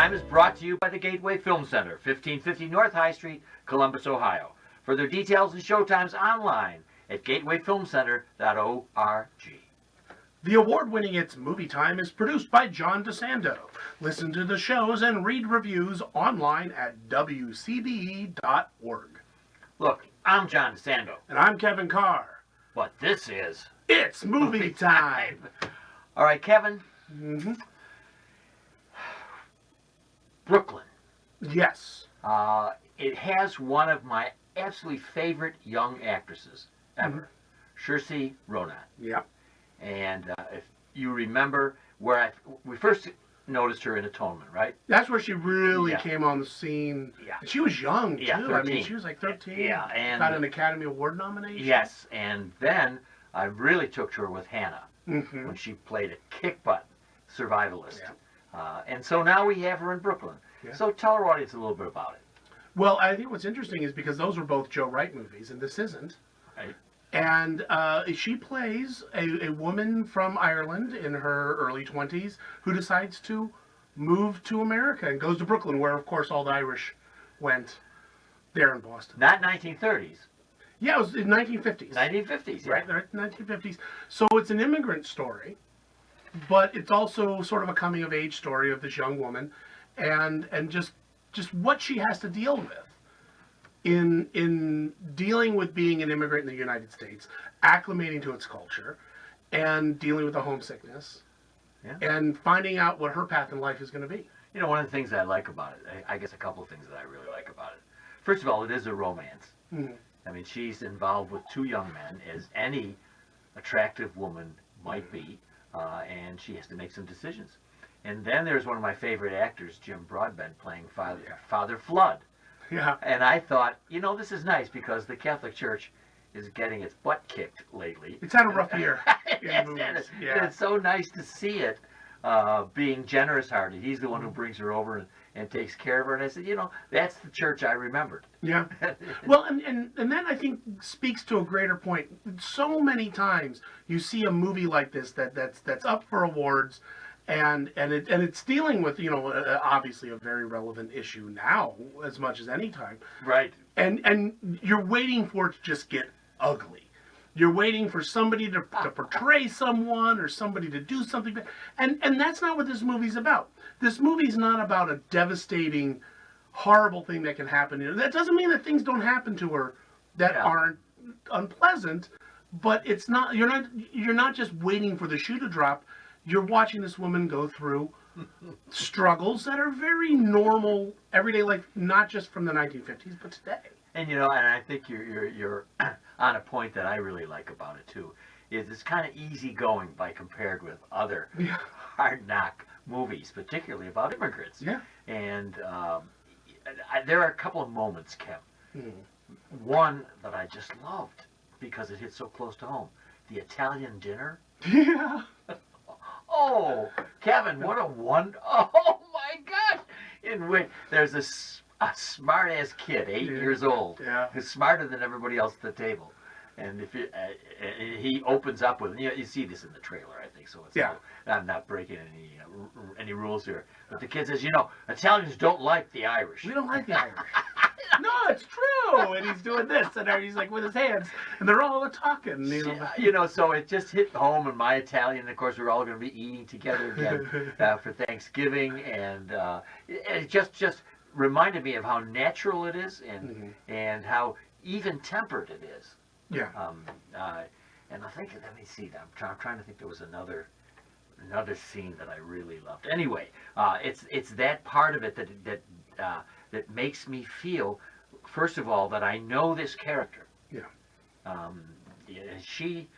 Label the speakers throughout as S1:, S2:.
S1: Time is brought to you by the Gateway Film Center, 1550 North High Street, Columbus, Ohio. Further details and showtimes online at gatewayfilmcenter.org.
S2: The award-winning It's Movie Time is produced by John DeSando. Listen to the shows and read reviews online at WCBE.org.
S1: Look, I'm John DeSando.
S2: And I'm Kevin Carr.
S1: But this is...
S2: It's Movie Time!
S1: All right, Kevin.
S2: Mm-hmm.
S1: Brooklyn.
S2: Yes.
S1: It has one of my absolutely favorite young actresses ever, Saoirse Ronan.
S2: Yeah.
S1: And if you remember where we first noticed her in Atonement, right?
S2: That's where she really came on the scene.
S1: Yeah.
S2: And she was young, too.
S1: Yeah, 13.
S2: I mean, she was like 13.
S1: Yeah. And
S2: got an Academy Award nomination.
S1: Yes. And then I really took to her with Hannah when she played a kick-butt survivalist.
S2: Yeah.
S1: And so now we have her in Brooklyn.
S2: Yeah.
S1: So tell our audience a little bit about it.
S2: Well, I think what's interesting is because those were both Joe Wright movies, and this isn't.
S1: Right.
S2: And she plays a woman from Ireland in her early 20s who decides to move to America and goes to Brooklyn, where, of course, all the Irish went there in Boston.
S1: Not 1930s.
S2: Yeah, it was in 1950s.
S1: 1950s, yeah.
S2: Right, 1950s. So it's an immigrant story, but it's also sort of a coming-of-age story of this young woman and just what she has to deal with in dealing with being an immigrant in the United States, acclimating to its culture, and dealing with the homesickness, and finding out what her path in life is going to be.
S1: You know, one of the things I like about it, I guess a couple of things that I really like about it. First of all, it is a romance.
S2: Mm-hmm.
S1: I mean, she's involved with two young men, as any attractive woman might be, and she has to make some decisions. And then there's one of my favorite actors, Jim Broadbent, playing Father Flood.
S2: Yeah.
S1: And I thought, you know, this is nice because the Catholic Church is getting its butt kicked lately.
S2: It's had a rough year in movies.
S1: And
S2: Yeah.
S1: it's so nice to see it being generous-hearted. He's the one who brings her over and takes care of her. And I said, you know, that's the church I remembered.
S2: Yeah. Well, and that, I think, speaks to a greater point. So many times you see a movie like this that's up for awards, and it's dealing with, you know, obviously a very relevant issue now as much as any time.
S1: Right.
S2: And you're waiting for it to just get ugly. You're waiting for somebody to portray someone or somebody to do something. And that's not what this movie's about. This movie's not about a devastating, horrible thing that can happen to her. That doesn't mean that things don't happen to her that aren't unpleasant, but it's not. You're not just waiting for the shoe to drop. You're watching this woman go through struggles that are very normal, everyday life, not just from the 1950s, but today.
S1: And you know, and I think you're on a point that I really like about it too. Is it's kind of easygoing by compared with other hard knock movies, particularly about immigrants.
S2: Yeah.
S1: And there are a couple of moments, Kev. One that I just loved because it hit so close to home: the Italian dinner.
S2: Yeah.
S1: Oh, Kevin, what a oh my gosh! In which there's a smart-ass kid, 8 years old, who's smarter than everybody else at the table. And if he opens up with, you see this in the trailer, I think, so it's I'm not breaking any rules here. But the kid says, you know, Italians don't like the Irish.
S2: We don't like the Irish. No, it's true. And he's doing this, and he's like with his hands, and they're all talking.
S1: You know, so it just hit home in my Italian. And of course, we're all going to be eating together again for Thanksgiving, and it just reminded me of how natural it is, and how even tempered it is.
S2: Yeah.
S1: And I think, let me see. I'm trying to think. There was another scene that I really loved. Anyway, it's that part of it that makes me feel, first of all, that I know this character.
S2: Yeah.
S1: She,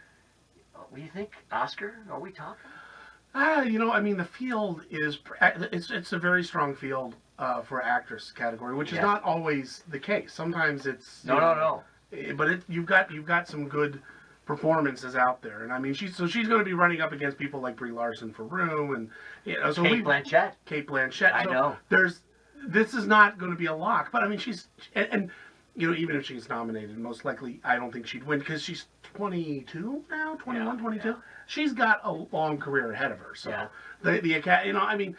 S1: what do you think, Oscar? Are we talking?
S2: You know, I mean, the field it's a very strong field for actress category, which is not always the case. Sometimes it's
S1: no.
S2: But you've got some good performances out there, and I mean, she's going to be running up against people like Brie Larson for Room, and so
S1: Kate Blanchett.
S2: I know. This is not going to be a lock, but I mean, she's and you know, even if she's nominated, most likely I don't think she'd win because she's 22 now, 21, 22. She's got a long career ahead of her, so the you know, I mean.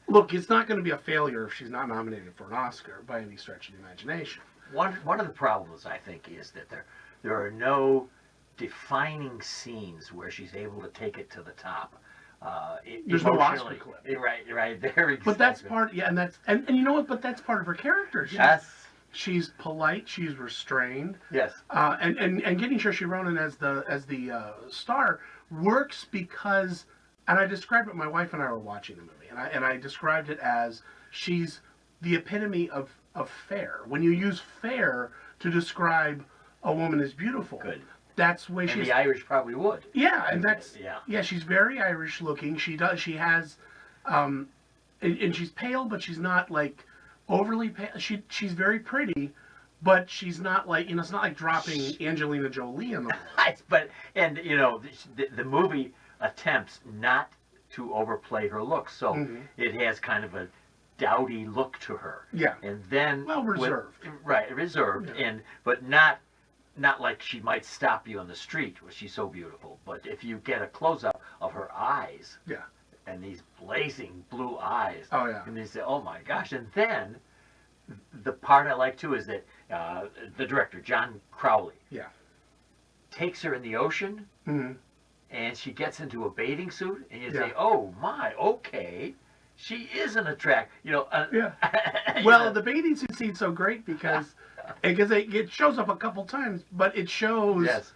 S2: Look, it's not going to be a failure if she's not nominated for an Oscar by any stretch of the imagination.
S1: One of the problems, I think, is that there are no defining scenes where she's able to take it to the top.
S2: There's no Oscar clip.
S1: Right there. Exactly.
S2: But that's part, yeah, and you know what? But that's part of her character. She's polite. She's restrained.
S1: Yes.
S2: And getting Saoirse Ronan as the star works because, and I described it. My wife and I were watching the movie, and I described it as she's the epitome of fair. When you use fair to describe a woman as beautiful,
S1: good.
S2: That's the way she's.
S1: The Irish probably would.
S2: Yeah, and that's yeah. She's very Irish looking. She has, and she's pale, but she's not like overly pale. She's very pretty, but she's not like, it's not like dropping Angelina Jolie in the role.
S1: But the movie attempts not to overplay her look, so it has kind of a dowdy look to her.
S2: Yeah.
S1: And then
S2: reserved.
S1: Reserved,
S2: yeah.
S1: But not like she might stop you on the street, where she's so beautiful. But if you get a close up of her eyes,
S2: yeah,
S1: and these blazing blue eyes,
S2: oh yeah,
S1: and you say, oh my gosh. And then the part I like too is that the director, John Crowley, takes her in the ocean, and she gets into a bathing suit, and you say, oh my, okay, she is an attract,
S2: Well, the bathing suit scene's so great because it shows up a couple times, but it shows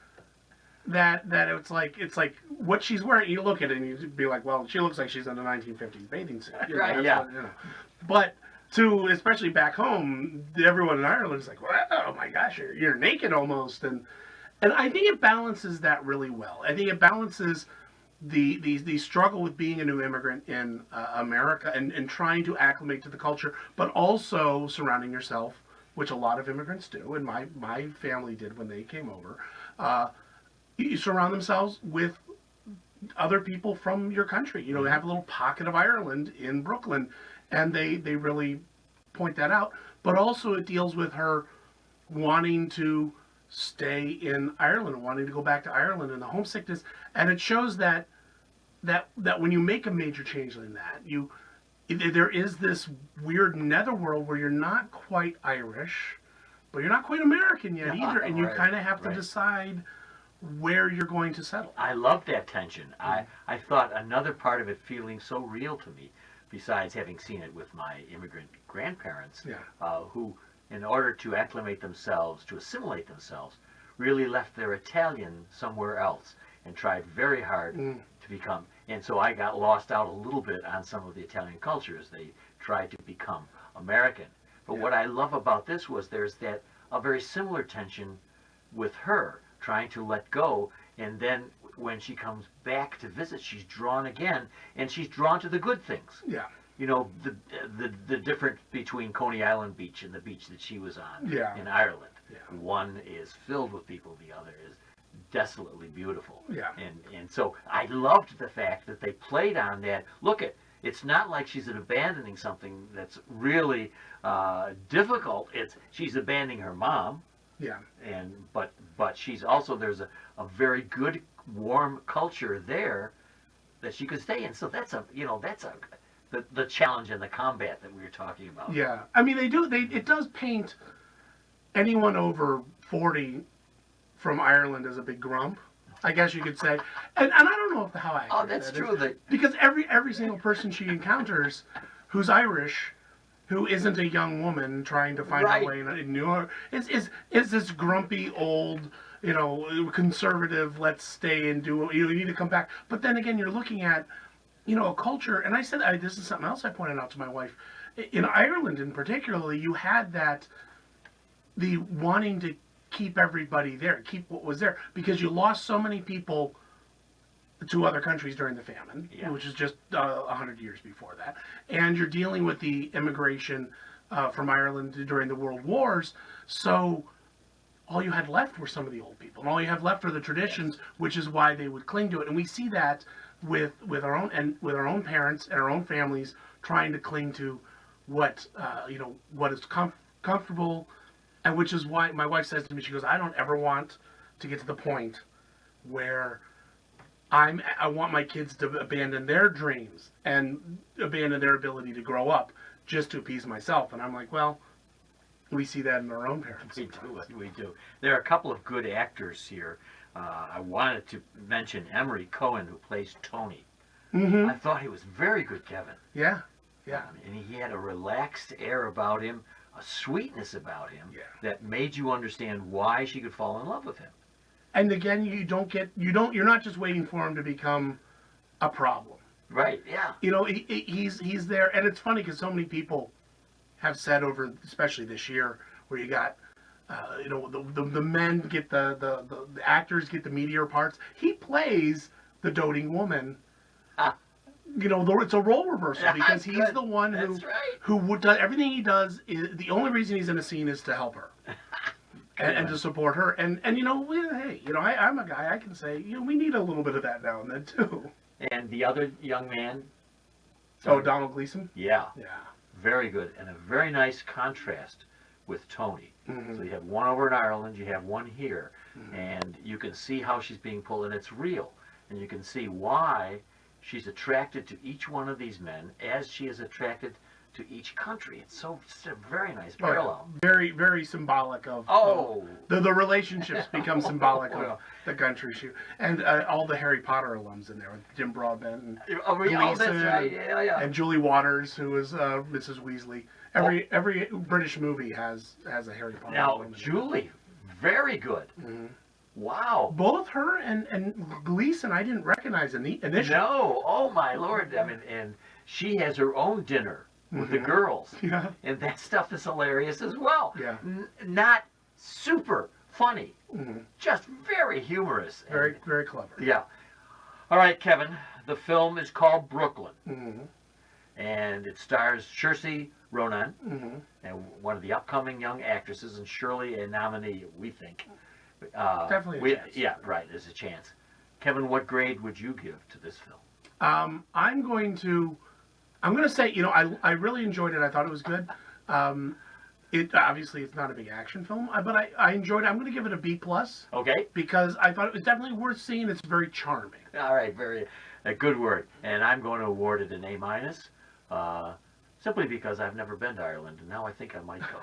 S2: that it's like what she's wearing. You look at it and you be like, well, she looks like she's in a 1950s bathing suit, But especially back home, everyone in Ireland is like, oh my gosh, you're naked almost, and I think it balances that really well. I think it balances the struggle with being a new immigrant in America and trying to acclimate to the culture, but also surrounding yourself, which a lot of immigrants do, and my family did when they came over. You surround themselves with other people from your country. They have a little pocket of Ireland in Brooklyn, and they really point that out. But also it deals with her wanting to stay in Ireland, wanting to go back to Ireland, and the homesickness. And it shows that when you make a major change like that, there is this weird netherworld where you're not quite Irish, but you're not quite American yet either, and you kind of have to decide where you're going to settle.
S1: I love that tension. I thought another part of it feeling so real to me, besides having seen it with my immigrant grandparents, who, in order to acclimate themselves, to assimilate themselves, really left their Italian somewhere else and tried very hard to become. And so I got lost out a little bit on some of the Italian cultures. They tried to become American. But what I love about this was there's a very similar tension with her trying to let go, and then when she comes back to visit, she's drawn again, and she's drawn to the good things.
S2: Yeah.
S1: The difference between Coney Island Beach and the beach that she was on in Ireland. Yeah. One is filled with people, the other is desolately beautiful.
S2: Yeah.
S1: And so I loved the fact that they played on that. It's not like she's abandoning something that's really difficult. She's abandoning her mom.
S2: Yeah.
S1: But she's also, there's a very good warm culture there that she could stay in. So that's the challenge and the combat that we were talking about.
S2: Yeah. I mean, it does paint anyone over 40 from Ireland as a big grump, I guess you could say. And I don't know how accurate
S1: that's
S2: that
S1: true.
S2: Is, because every single person she encounters who's Irish, who isn't a young woman trying to find her way in New York, is this grumpy old, conservative, let's stay and do, you need to come back. But then again, you're looking at, a culture, and I said, this is something else I pointed out to my wife. In Ireland in particular, you had the wanting to keep everybody there, keep what was there, because you lost so many people to other countries during the famine, which is just 100 years before that. And you're dealing with the immigration from Ireland during the World Wars. So all you had left were some of the old people, and all you have left are the traditions, which is why they would cling to it. And we see that with our own parents and our own families trying to cling to what what is comfortable, and which is why my wife says to me, she goes, I don't ever want to get to the point where I want my kids to abandon their dreams and abandon their ability to grow up just to appease myself. And I'm like, well, we see that in our own parents.
S1: We do. There are a couple of good actors here. I wanted to mention Emery Cohen, who plays Tony.
S2: Mm-hmm.
S1: I thought he was very good, Kevin.
S2: Yeah, yeah.
S1: And he had a relaxed air about him, a sweetness about him that made you understand why she could fall in love with him.
S2: And again, you're not just waiting for him to become a problem.
S1: Right, yeah.
S2: You know, he's there, and it's funny because so many people have said over, especially this year, where you got, you know, the men get the actors get the meteor parts. He plays the doting woman. You know, it's a role reversal because he's the one who would do everything he does. The only reason he's in a scene is to help her and to support her. And you know, hey, you know, I'm a guy. I can say, you know, we need a little bit of that now and then too.
S1: And the other young man.
S2: Donald Gleason.
S1: Yeah.
S2: Yeah.
S1: Very good, and a very nice contrast with Tony.
S2: Mm-hmm.
S1: So you have one over in Ireland, you have one here, and you can see how she's being pulled, and it's real. And you can see why she's attracted to each one of these men as she is attracted to each country. It's a very nice parallel.
S2: Very, very symbolic of the relationships become symbolic of the country shoot. And all the Harry Potter alums in there, with Jim Broadbent and
S1: Gleason, that's right. Yeah.
S2: And Julie Waters, who was Mrs. Weasley. Every British movie has a Harry Potter.
S1: Now, Julie, very good.
S2: Mm-hmm.
S1: Wow.
S2: Both her and Gleason, I didn't recognize initially.
S1: No. Oh, my Lord. I mean, and she has her own dinner with the girls.
S2: Yeah.
S1: And that stuff is hilarious as well.
S2: Yeah.
S1: Not super funny.
S2: Mm-hmm.
S1: Just very humorous.
S2: Very, very clever.
S1: Yeah. All right, Kevin. The film is called Brooklyn.
S2: Mm-hmm.
S1: And it stars Saoirse Ronan,
S2: Mm-hmm.
S1: and one of the upcoming young actresses, and surely a nominee, we think.
S2: Definitely a chance.
S1: Yeah, right, there's a chance. Kevin, what grade would you give to this film?
S2: I'm going to say, you know, I really enjoyed it. I thought it was good. It obviously it's not a big action film, but I enjoyed it. I'm going to give it a B+.
S1: Okay.
S2: Because I thought it was definitely worth seeing. It's very charming.
S1: All right, a good word. And I'm going to award it an A-, simply because I've never been to Ireland, and now I think I might go.